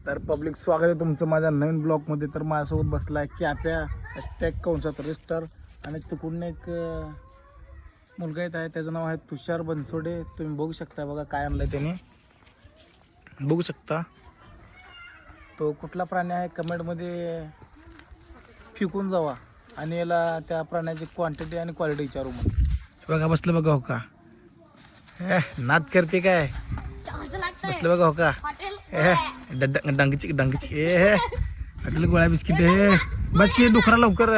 तर पब्लिक स्वागत आहे तुमचं माझ्या नवीन ब्लॉगमध्ये. तर माझ्यासोबत बसला आहे कॅप्या हॅशटॅग कंसात रजिस्टर आणि तिकडून एक मुलगा येत आहे, त्याचं नाव आहे तुषार बनसोडे. तुम्ही बघू शकता, बघा काय आणलं त्याने, बघू शकता. तो कुठला प्राणी आहे कमेंटमध्ये फिकून जावा आणि याला त्या प्राण्याची क्वांटिटी आणि क्वालिटी विचारू. मग बघा बसलं, बघा हो का नाद करते काय, बसलं बघा हो का डांगची हॉटेल गोळ्या बिस्किट बस की डुकरा लवकर.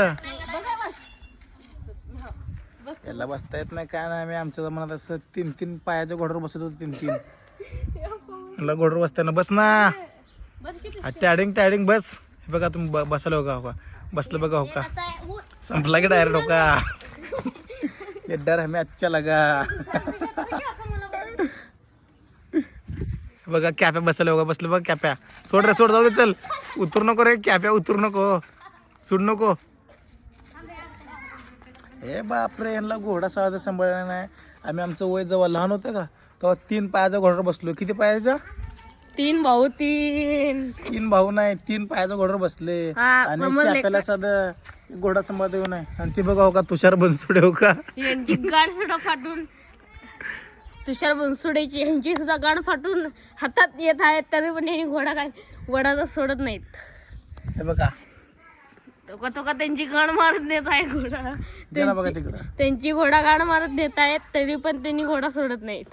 याला बसता येत नाही काय नाही. मी आमच्या जमान्यात असं 3-3 पायाच्या घोड्यावर बसत होतो. 3-3 याला घोड्यावर बसताना बस ना, टॅडिंग बस. हे बघा तुम्ही बसायला बघा हो का, बसलं बघा हो का, संपला की डायरेक्ट हो का. ये डर हमें अच्छा लगा. बघा कॅप्या बसलं बघा, बसलं बघा कॅप्या. सोड रे सोड, जाऊ दे चल, उतरू नको रे कॅप्या, उतरू नको, सोड नको. हे बापरे, यांना घोडा साधा सांभाळला नाही. आम्ही आमचं वय जेव्हा लहान होतं का तेव्हा 3 पायाचा घोड्यावर बसलो. किती पायाचा? 3 भाऊ 3. 3 भाऊ नाही, 3 पायाचा घोड्यावर बसले. आणि कॅप्याला साधं घोडा सांभाळता येऊ नये. आणि ती बघा हो का तुषार बनसोडे हो का, यांची गाण सुद्धा फाटून, तुषार बनसोडेची यांची सुद्धा गाण फाटून हातात येत आहेत, तरी पण यांनी घोडा सोडत नाहीत. हे बघा तो त्यांची गाण मारत नेत आहे घोडा. गेला बघा तिकडं. त्यांची घोडा गाण मारत नेत आहेत, तरी पण त्यांनी घोडा सोडत नाहीत.